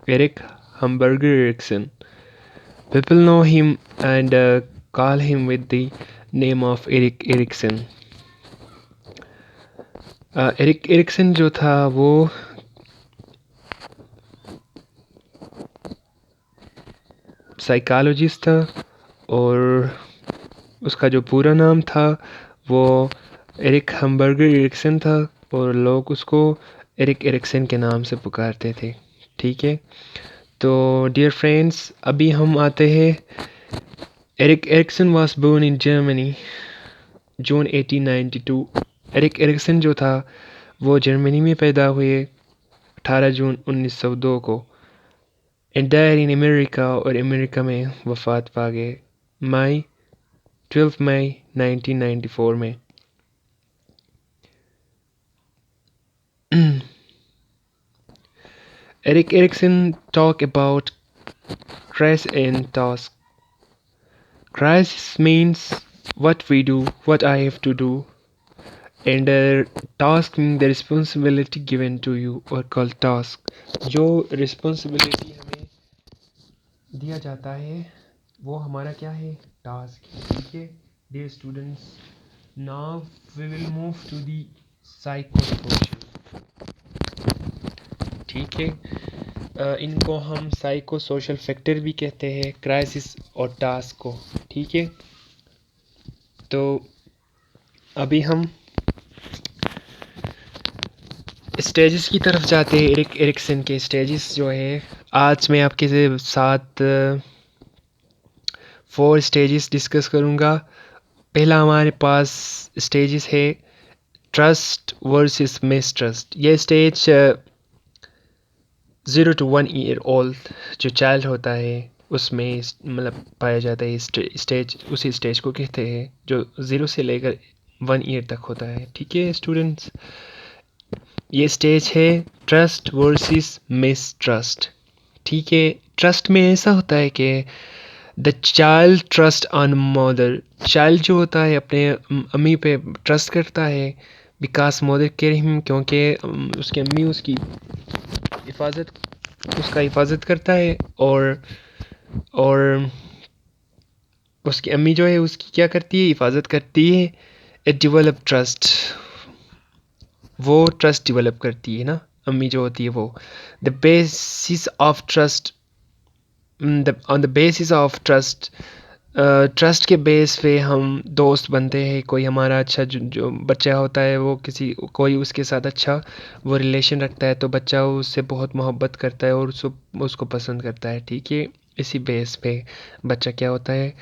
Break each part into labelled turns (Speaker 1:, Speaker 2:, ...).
Speaker 1: Eric Hamburger Erickson. People know him and call him with the name of Eric Erickson. Eric Erikson जो था वो psychologist था और उसका जो पूरा नाम था वो एरिक हम्बर्गर एरिक्सन था और लोग उसको एरिक एरिक्सन के नाम से पुकारते थे। ठीक है, तो डियर फ्रेंड्स अभी हम आते हैं। Eric Erikson was born in Germany June 1892। Eric Erikson जो था वो जर्मनी में पैदा हुए 18 जून 1902 को एंड डायर इन अमेरिका और अमेरिका में वफात पा गए 12 मई 1994 में। Eric Erickson talk about crisis and task. Crisis means what we do, what I have to do, and task means the responsibility given to you or called task. जो responsibility हमें दिया जाता है वो हमारा क्या है, टास्क। ठीक है dear students, now we will move to the psychosocial. ठीक है, इनको हम साइको सोशल फैक्टर भी कहते हैं, क्राइसिस और टास्क को। ठीक है, तो अभी हम स्टेजेस की तरफ जाते हैं। एरिक एरिक्सन के स्टेजेस जो है आज मैं आपके साथ 4 स्टेजेस डिस्कस करूँगा। पहला हमारे पास स्टेजेस है ट्रस्ट वर्सेस मिसट्रस्ट। ये स्टेज 0 to 1 ईयर ओल्ड जो चाइल्ड होता है उसमें मतलब पाया जाता है। स्टेज उसी स्टेज को कहते हैं जो 0 से लेकर 1 ईयर तक होता है। ठीक है स्टूडेंट्स, ये स्टेज है ट्रस्ट वर्सेस मिसट्रस्ट। ठीक है, ट्रस्ट में ऐसा होता है कि the child trust on mother. Child जो होता है अपने अम्मी पे ट्रस्ट करता है बिकॉज मदर केयर हिम, क्योंकि उसकी अम्मी उसकी हिफाजत करता है और उसकी अम्मी जो है उसकी क्या करती है, हिफाजत करती है। इट डेवलप ट्रस्ट, वो ट्रस्ट डेवलप करती है ना अम्मी जो होती है वो। The basis of trust, on the basis of trust, trust के बेस पे हम दोस्त बनते हैं। कोई हमारा अच्छा जो बच्चा होता है वो कोई उसके साथ अच्छा वो रिलेशन रखता है तो बच्चा उससे बहुत मोहब्बत करता है और उसको पसंद करता है। ठीक है, इसी बेस पे बच्चा क्या होता है,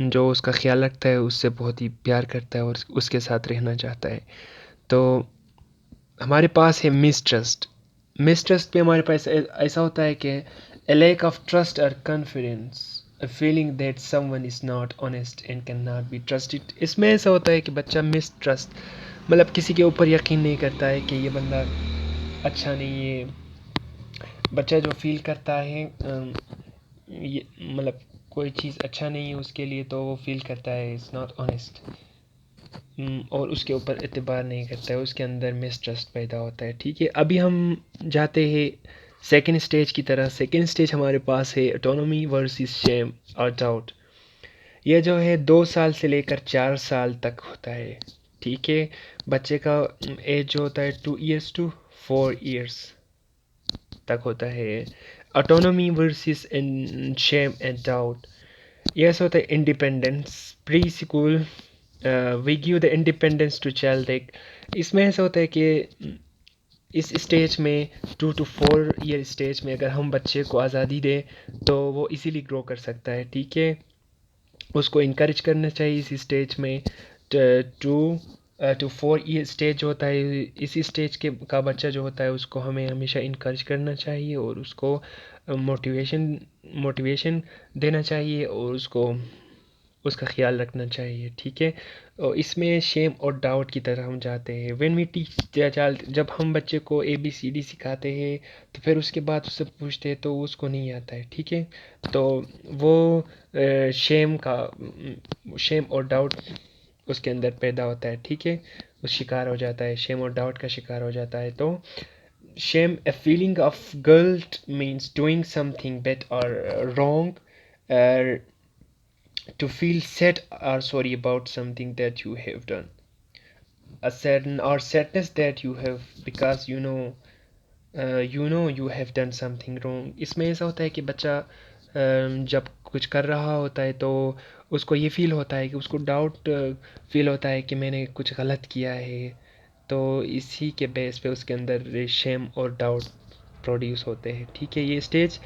Speaker 1: जो उसका ख्याल रखता है उससे बहुत ही प्यार करता है और उसके साथ रहना चाहता है। तो हमारे पास है मिसट्रस्ट। मिसट्रस्ट पे हमारे पास ऐसा होता है कि a lack of trust or confidence, a feeling that someone is not honest and cannot be trusted। इसमें ऐसा होता है कि बच्चा मिसट्रस्ट मतलब किसी के ऊपर यकीन नहीं करता है कि ये बंदा अच्छा नहीं है। बच्चा जो फील करता है ये मतलब कोई चीज़ अच्छा नहीं है उसके लिए तो वो फील करता है इट्स नॉट ऑनेस्ट और उसके ऊपर एतबार नहीं करता है, उसके अंदर मिसट्रस्ट पैदा होता है। ठीक है, अभी हम जाते हैं सेकेंड स्टेज की तरह। सेकेंड स्टेज हमारे पास है ऑटोनॉमी वर्सेस शेम और डाउट। यह जो है 2 साल से लेकर 4 साल तक होता है। ठीक है, बच्चे का एज जो होता है 2 ईयर्स टू 4 ईयर्स तक होता है। Autonomy versus shame and doubt, यह होता है independence pre school. We give the independence to child. एक इसमें ऐसा होता है कि इस स्टेज में 2 to 4 ईयर स्टेज में अगर हम बच्चे को आज़ादी दें तो वो इजीली ग्रो कर सकता है। ठीक है, उसको इनकरेज करना चाहिए इस स्टेज में। 2 to 4 ईयर स्टेज जो होता है इसी स्टेज का बच्चा जो होता है उसको हमें हमेशा इनकरेज करना चाहिए और उसको मोटिवेशन देना चाहिए और उसका ख्याल रखना चाहिए। ठीक है, और इसमें शेम और डाउट की तरह हम जाते हैं। When we teach the child, जब हम बच्चे को ABCD सिखाते हैं तो फिर उसके बाद उससे पूछते हैं तो उसको नहीं आता है। ठीक है, तो वो शेम और डाउट उसके अंदर पैदा होता है। ठीक है, वो शिकार हो जाता है, शेम और डाउट का शिकार हो जाता है। तो shame, a feeling of guilt, means doing something bad or wrong, uh, to feel sad or sorry about something that you have done, a sadden or sadness that you have, because you have done something wrong. इसमें ऐसा होता है कि बच्चा जब कुछ कर रहा होता है तो उसको ये फील होता है कि उसको डाउट फील होता है कि मैंने कुछ गलत किया है, तो इसी के बेस पे उसके अंदर शेम और डाउट प्रोड्यूस होते हैं। ठीक है, ये स्टेज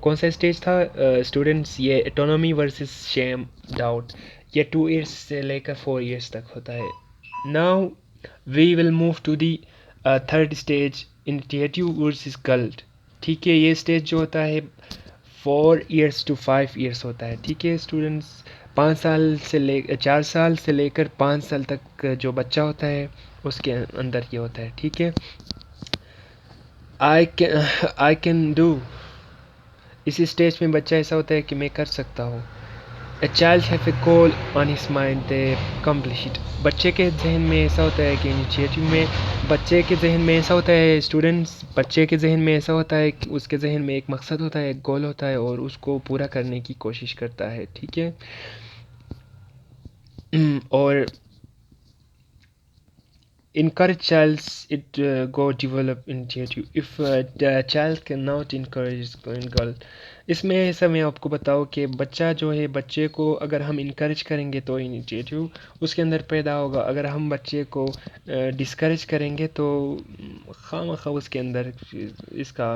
Speaker 1: कौन सा स्टेज था स्टूडेंट्स? ये एटोनॉमी वर्सेस शेम डाउट, ये 2 इयर्स से लेकर 4 इयर्स तक होता है। Now we will move to the third stage, initiative versus guilt. ठीक है, ये स्टेज जो होता है 4 इयर्स टू 5 इयर्स होता है। ठीक है स्टूडेंट्स, 5 साल से ले 4 साल से लेकर 5 साल तक जो बच्चा होता है उसके अंदर ये होता है। ठीक है, आई कैन डू, इसी स्टेज में बच्चा ऐसा होता है कि मैं कर सकता हूँ। A child have a goal on his mind, they accomplish it. बच्चे के जहन में ऐसा होता है कि इनिशिएटिव में, बच्चे के जहन में ऐसा होता है स्टूडेंट्स, बच्चे के जहन में ऐसा होता है कि उसके जहन में एक मकसद होता है, एक गोल होता है और उसको पूरा करने की कोशिश करता है। ठीक है, और encourage child's it go develop initiative if the child cannot encourage goal। इसमें ऐसा मैं आपको बताऊँ कि बच्चा जो है, बच्चे को अगर हम इनकरेज करेंगे तो इनिशिएटिव उसके अंदर पैदा होगा, अगर हम बच्चे को डिस्करेज करेंगे तो खामखा उसके अंदर इसका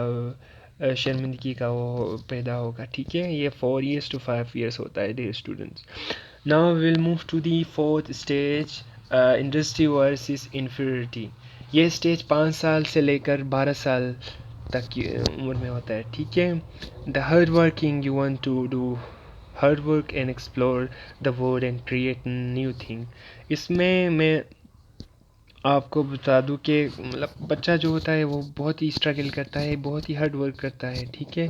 Speaker 1: शर्मिंदगी का वो पैदा होगा। ठीक है, ये 4 years to 5 years होता है dear students. Now will move to the fourth stage, industry versus inferiority. ये स्टेज 5 साल से लेकर 12 साल तक की उम्र में होता है। ठीक है, the hard working you want to do hard work and explore the world and create new thing. इसमें मैं आपको बता दूं कि मतलब बच्चा जो होता है वो बहुत ही स्ट्रगल करता है, बहुत ही हार्ड वर्क करता है। ठीक है,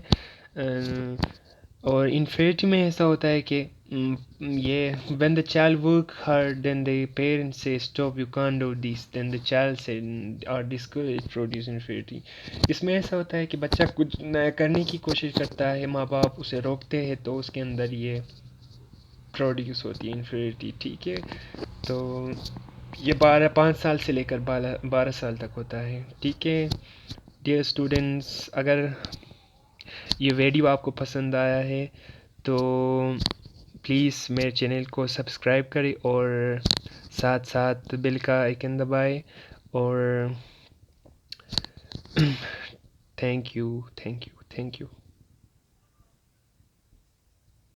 Speaker 1: और इन्फेरिटी में ऐसा होता है कि ये when the child work hard then the parents say stop you can't do this then the child say और डिस्करेज प्रोड्यूस इन्फेरिटी। इसमें ऐसा होता है कि बच्चा कुछ नया करने की कोशिश करता है, माँ बाप उसे रोकते हैं तो उसके अंदर ये प्रोड्यूस होती है इन्फेरिटी। ठीक है, तो ये 5 साल से लेकर 12 साल तक होता है। ठीक है डियर स्टूडेंट्स, अगर ये वीडियो आपको पसंद आया है तो प्लीज़ मेरे चैनल को सब्सक्राइब करें और साथ साथ बेल का आइकन दबाएं, और thank you thank you thank you.